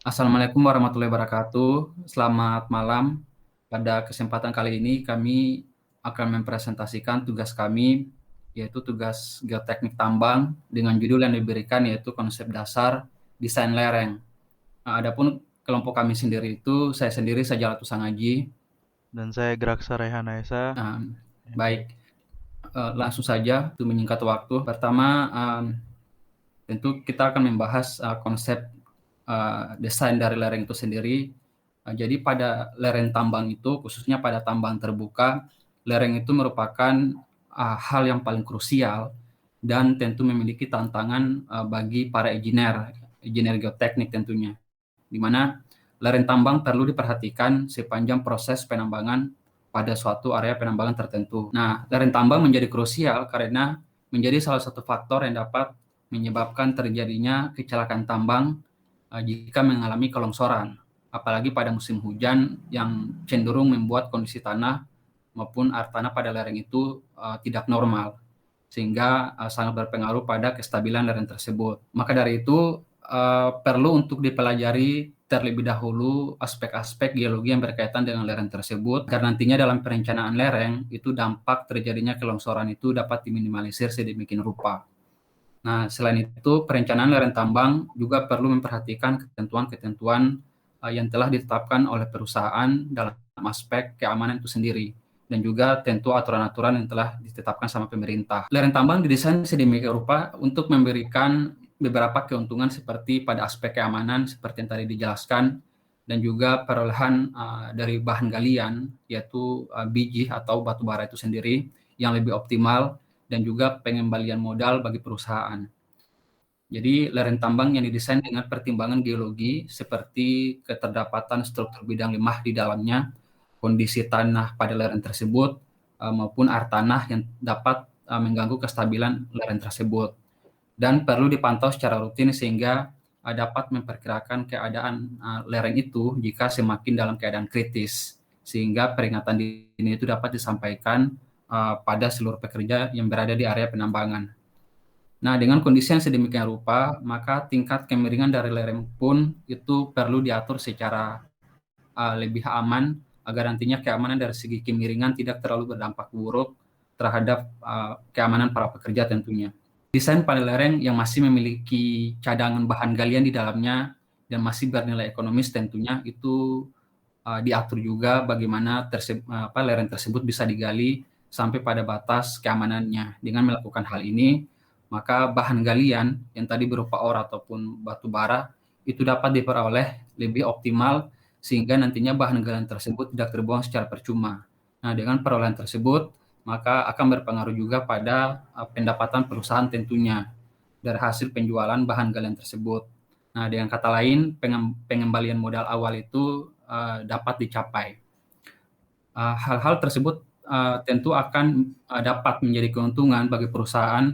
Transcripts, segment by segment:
Assalamualaikum warahmatullahi wabarakatuh. Selamat malam. Pada kesempatan kali ini kami akan mempresentasikan tugas kami, yaitu tugas geoteknik tambang dengan judul yang diberikan yaitu konsep dasar desain lereng. Nah, adapun kelompok kami sendiri itu saya sendiri Sajalatul Sangaji. Dan saya Geraksa Rehana Esa. Nah, Oke. baik, langsung saja untuk menyingkat waktu. Pertama, tentu kita akan membahas konsep desain dari lereng itu sendiri. Jadi pada lereng tambang itu, khususnya pada tambang terbuka, lereng itu merupakan hal yang paling krusial dan tentu memiliki tantangan bagi para engineer geoteknik tentunya, di mana lereng tambang perlu diperhatikan sepanjang proses penambangan pada suatu area penambangan tertentu. Nah, lereng tambang menjadi krusial karena menjadi salah satu faktor yang dapat menyebabkan terjadinya kecelakaan tambang jika mengalami kelongsoran, apalagi pada musim hujan yang cenderung membuat kondisi tanah maupun air tanah pada lereng itu tidak normal, sehingga sangat berpengaruh pada kestabilan lereng tersebut. Maka dari itu perlu untuk dipelajari terlebih dahulu aspek-aspek geologi yang berkaitan dengan lereng tersebut, agar nantinya dalam perencanaan lereng itu dampak terjadinya kelongsoran itu dapat diminimalisir sedemikian rupa. Nah, selain itu, perencanaan lereng tambang juga perlu memperhatikan ketentuan-ketentuan yang telah ditetapkan oleh perusahaan dalam aspek keamanan itu sendiri, dan juga tentu aturan-aturan yang telah ditetapkan sama pemerintah. Lereng tambang didesain sedemikian rupa untuk memberikan beberapa keuntungan seperti pada aspek keamanan, seperti yang tadi dijelaskan, dan juga perolehan dari bahan galian, yaitu biji atau batu bara itu sendiri, yang lebih optimal dan juga pengembalian modal bagi perusahaan. Jadi lereng tambang yang didesain dengan pertimbangan geologi seperti keterdapatan struktur bidang limah di dalamnya, kondisi tanah pada lereng tersebut, maupun air tanah yang dapat mengganggu kestabilan lereng tersebut. Dan perlu dipantau secara rutin sehingga dapat memperkirakan keadaan lereng itu jika semakin dalam keadaan kritis. Sehingga peringatan dini itu dapat disampaikan pada seluruh pekerja yang berada di area penambangan. Nah, dengan kondisi yang sedemikian rupa, maka tingkat kemiringan dari lereng pun itu perlu diatur secara lebih aman agar nantinya keamanan dari segi kemiringan tidak terlalu berdampak buruk terhadap keamanan para pekerja tentunya. Desain pada lereng yang masih memiliki cadangan bahan galian di dalamnya dan masih bernilai ekonomis tentunya itu diatur juga bagaimana lereng tersebut bisa digali sampai pada batas keamanannya. Dengan melakukan hal ini, maka bahan galian yang tadi berupa ore ataupun batu bara itu dapat diperoleh lebih optimal sehingga nantinya bahan galian tersebut tidak terbuang secara percuma. Nah, dengan perolehan tersebut, maka akan berpengaruh juga pada pendapatan perusahaan tentunya dari hasil penjualan bahan galian tersebut. Nah, dengan kata lain, pengembalian modal awal itu dapat dicapai. Hal-hal tersebut tentu akan dapat menjadi keuntungan bagi perusahaan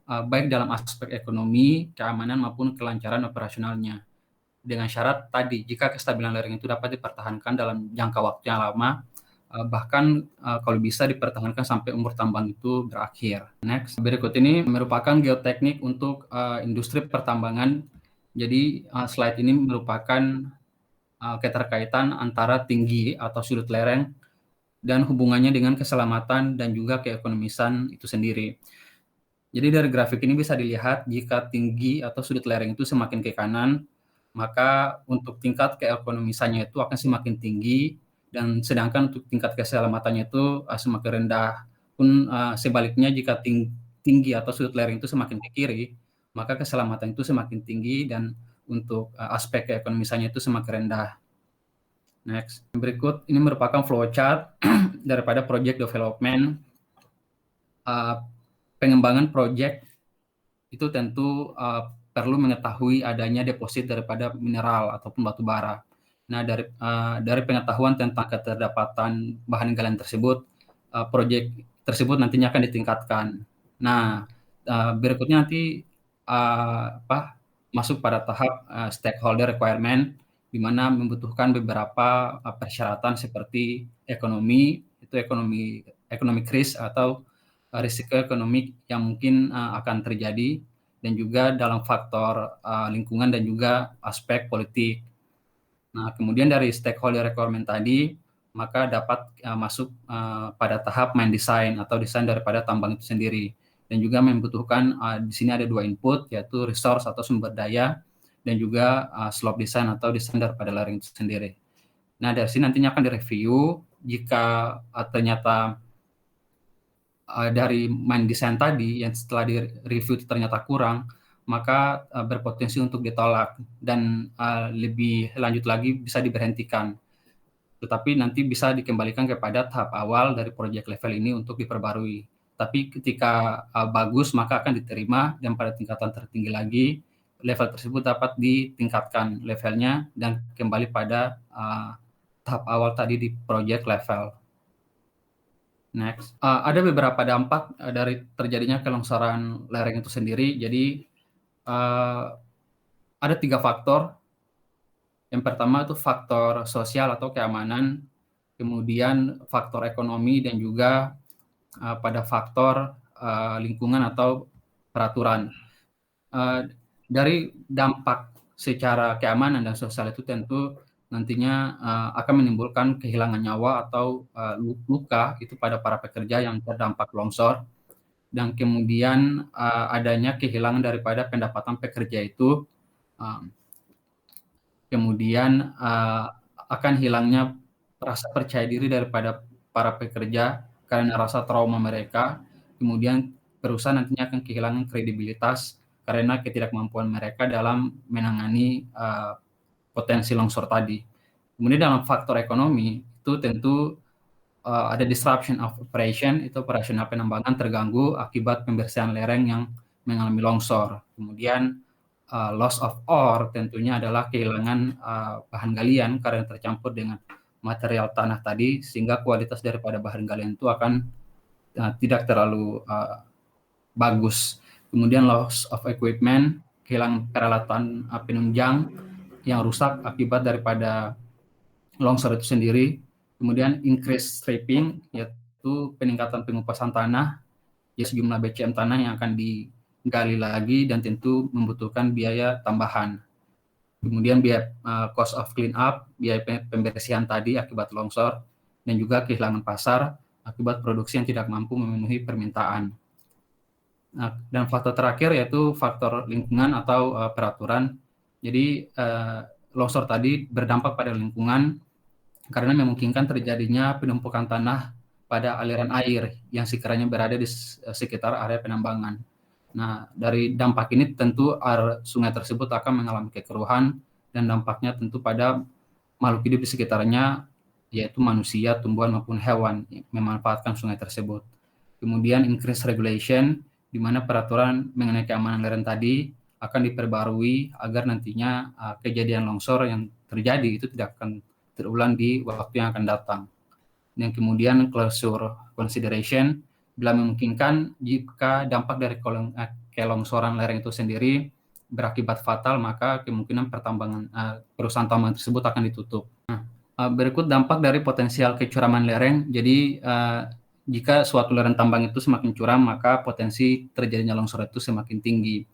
baik dalam aspek ekonomi, keamanan maupun kelancaran operasionalnya. Dengan syarat tadi, jika kestabilan lereng itu dapat dipertahankan dalam jangka waktu yang lama, bahkan kalau bisa dipertahankan sampai umur tambang itu berakhir. Next, berikut ini merupakan geoteknik untuk industri pertambangan. Jadi slide ini merupakan keterkaitan antara tinggi atau sudut lereng dan hubungannya dengan keselamatan dan juga keekonomisan itu sendiri. Jadi dari grafik ini bisa dilihat jika tinggi atau sudut lereng itu semakin ke kanan, maka untuk tingkat keekonomisannya itu akan semakin tinggi dan sedangkan untuk tingkat keselamatannya itu semakin rendah. Pun sebaliknya jika tinggi atau sudut lereng itu semakin ke kiri, maka keselamatan itu semakin tinggi dan untuk aspek keekonomisannya itu semakin rendah. Next. Berikut ini merupakan flowchart daripada project development. Uh, Pengembangan project itu tentu perlu mengetahui adanya deposit daripada mineral ataupun batu bara. Nah, dari pengetahuan tentang keterdapatan bahan galian tersebut, proyek tersebut nantinya akan ditingkatkan. Nah, berikutnya nanti masuk pada tahap stakeholder requirement, di mana membutuhkan beberapa persyaratan seperti ekonomi, itu ekonomi risk atau risiko ekonomi yang mungkin akan terjadi, dan juga dalam faktor lingkungan dan juga aspek politik. Nah, kemudian dari stakeholder requirement tadi, maka dapat masuk pada tahap main design atau desain daripada tambang itu sendiri. Dan juga membutuhkan di sini ada 2 input, yaitu resource atau sumber daya, dan juga slope design atau desain daripada lereng itu sendiri. Nah, dari sini nantinya akan direview. Jika ternyata dari main desain tadi yang setelah di-review ternyata kurang, maka berpotensi untuk ditolak dan lebih lanjut lagi bisa diberhentikan. Tetapi nanti bisa dikembalikan kepada tahap awal dari project level ini untuk diperbarui. Tapi ketika bagus maka akan diterima, dan pada tingkatan tertinggi lagi level tersebut dapat ditingkatkan levelnya dan kembali pada tahap awal tadi di project level. Next, ada beberapa dampak dari terjadinya kelongsoran lereng itu sendiri. Jadi ada 3 faktor. Yang pertama itu faktor sosial atau keamanan, kemudian faktor ekonomi, dan juga pada faktor lingkungan atau peraturan. Dari dampak secara keamanan dan sosial itu tentu nantinya akan menimbulkan kehilangan nyawa atau luka itu pada para pekerja yang terdampak longsor, dan kemudian adanya kehilangan daripada pendapatan pekerja itu, kemudian akan hilangnya rasa percaya diri daripada para pekerja karena rasa trauma mereka, kemudian perusahaan nantinya akan kehilangan kredibilitas karena ketidakmampuan mereka dalam menangani potensi longsor tadi. Kemudian dalam faktor ekonomi itu tentu ada disruption of operation, itu operasional penambangan terganggu akibat pembersihan lereng yang mengalami longsor. Kemudian loss of ore tentunya adalah kehilangan bahan galian karena tercampur dengan material tanah tadi, sehingga kualitas daripada bahan galian itu akan tidak terlalu bagus. Kemudian loss of equipment, kehilangan peralatan penunjang yang rusak akibat daripada longsor itu sendiri. Kemudian increase stripping, yaitu peningkatan pengupasan tanah, ya sejumlah BCM tanah yang akan digali lagi dan tentu membutuhkan biaya tambahan. Kemudian biaya cost of clean up, biaya pembersihan tadi akibat longsor, dan juga kehilangan pasar akibat produksi yang tidak mampu memenuhi permintaan. Nah, dan faktor terakhir yaitu faktor lingkungan atau peraturan. Jadi longsor tadi berdampak pada lingkungan karena memungkinkan terjadinya penumpukan tanah pada aliran air yang sekiranya berada di sekitar area penambangan. Nah, dari dampak ini tentu air sungai tersebut akan mengalami kekeruhan, dan dampaknya tentu pada makhluk hidup di sekitarnya, yaitu manusia, tumbuhan maupun hewan yang memanfaatkan sungai tersebut. Kemudian increase regulation, di mana peraturan mengenai keamanan lereng tadi akan diperbarui agar nantinya kejadian longsor yang terjadi itu tidak akan terulang di waktu yang akan datang. Dan kemudian closure consideration, bila memungkinkan jika dampak dari kelongsoran lereng itu sendiri berakibat fatal, maka kemungkinan pertambangan perusahaan tambang tersebut akan ditutup. Nah, berikut dampak dari potensial kecuraman lereng. Jadi jika suatu lereng tambang itu semakin curam, maka potensi terjadinya longsor itu semakin tinggi.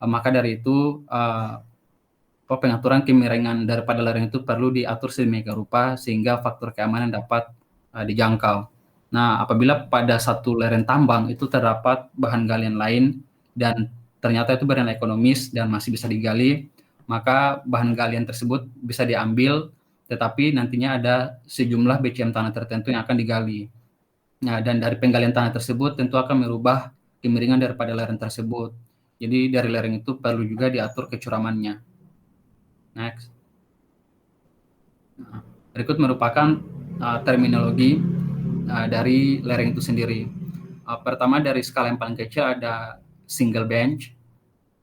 Maka dari itu pengaturan kemiringan daripada lereng itu perlu diatur sedemikian rupa sehingga faktor keamanan dapat dijangkau. Nah, apabila pada satu lereng tambang itu terdapat bahan galian lain dan ternyata itu bernilai ekonomis dan masih bisa digali, maka bahan galian tersebut bisa diambil, tetapi nantinya ada sejumlah BCM tanah tertentu yang akan digali. Nah, dan dari penggalian tanah tersebut tentu akan merubah kemiringan daripada lereng tersebut. Jadi dari lereng itu perlu juga diatur kecuramannya. Next. Nah, berikut merupakan terminologi dari lereng itu sendiri. Pertama, dari skala yang paling kecil ada single bench,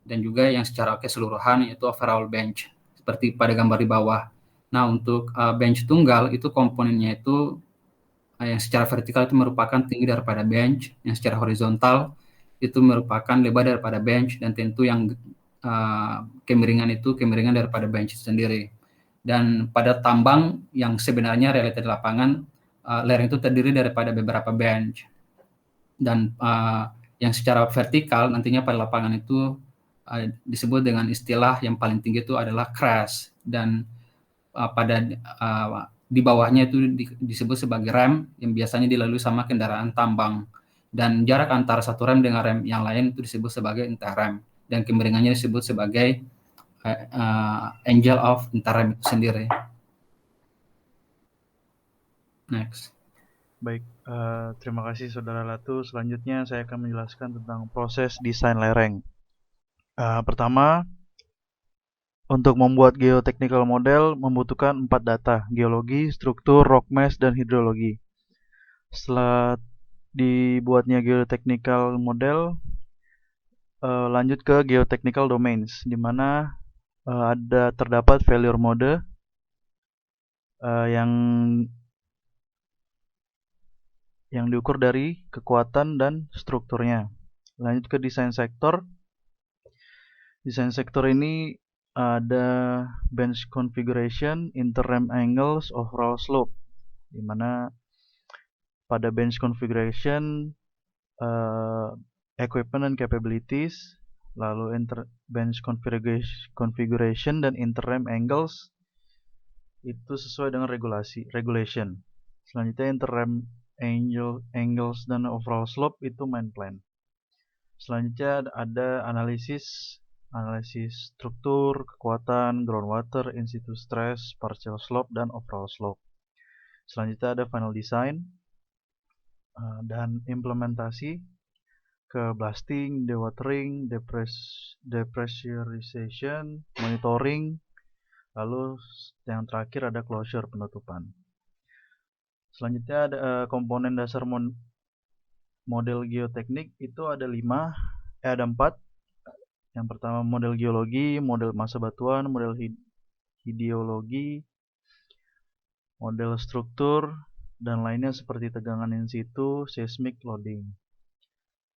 dan juga yang secara keseluruhan yaitu overall bench, seperti pada gambar di bawah. Nah, untuk bench tunggal itu komponennya itu yang secara vertikal itu merupakan tinggi daripada bench, yang secara horizontal itu merupakan lebar daripada bench, dan tentu yang kemiringan itu kemiringan daripada bench itu sendiri. Dan pada tambang yang sebenarnya realita di lapangan, lereng itu terdiri daripada beberapa bench, dan yang secara vertikal nantinya pada lapangan itu disebut dengan istilah yang paling tinggi itu adalah crash, dan di bawahnya itu disebut sebagai rem yang biasanya dilalui sama kendaraan tambang, dan jarak antara satu rem dengan rem yang lain itu disebut sebagai interrem, dan kemiringannya disebut sebagai angle of interrem itu sendiri. Next. Baik, terima kasih Saudara Latu. Selanjutnya saya akan menjelaskan tentang proses desain lereng. Pertama, untuk membuat geotechnical model membutuhkan 4 data: geologi, struktur, rock mass, dan hidrologi. Setelah dibuatnya geotechnical model, lanjut ke geotechnical domains, di mana terdapat failure mode yang diukur dari kekuatan dan strukturnya. Lanjut ke desain sektor. Desain sektor ini ada bench configuration, interrem angles, overall slope, di mana pada bench configuration equipment and capabilities, lalu bench configuration dan interrem angles itu sesuai dengan regulation. Selanjutnya interrem angles dan overall slope itu main plan. Selanjutnya ada analisis struktur, kekuatan, groundwater, in situ stress, partial slope, dan overall slope. Selanjutnya ada final design dan implementasi ke blasting, dewatering, depressurization, monitoring, lalu yang terakhir ada closure, penutupan. Selanjutnya ada komponen dasar model geoteknik itu ada 4. Yang pertama model geologi, model massa batuan, model hidrologi, model struktur, dan lainnya seperti tegangan in situ, seismic loading.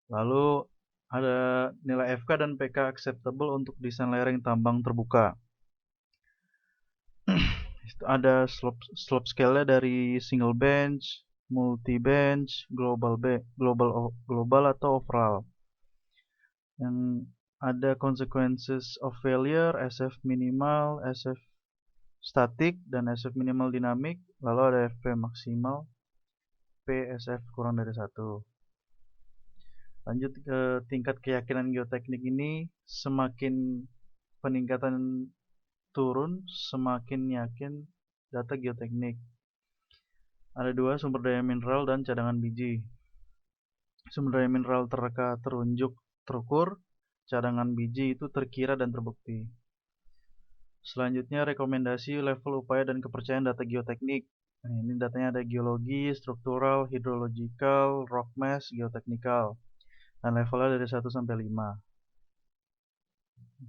Lalu ada nilai FK dan PK acceptable untuk desain lereng tambang terbuka. Ada slope scale-nya dari single bench, multi bench, global atau overall. Yang ada consequences of failure, SF minimal, SF static, dan SF minimal dinamik. Lalu ada FP maksimal, PSF kurang dari 1. Lanjut ke tingkat keyakinan geoteknik ini, semakin peningkatan turun, semakin yakin data geoteknik. Ada 2, sumber daya mineral dan cadangan biji. Sumber daya mineral terreka, terunjuk, terukur. Cadangan biji itu terkira dan terbukti. Selanjutnya rekomendasi level upaya dan kepercayaan data geoteknik. Nah, ini datanya ada geologi, struktural, hidrological, rock mass, geotechnical. Dan levelnya dari 1 sampai 5.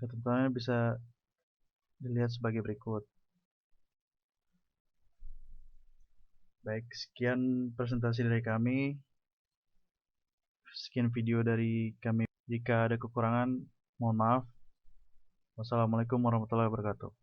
Ketentuannya bisa dilihat sebagai berikut. Baik, sekian presentasi dari kami. Sekian video dari kami. Jika ada kekurangan, mohon maaf. Wassalamualaikum warahmatullahi wabarakatuh.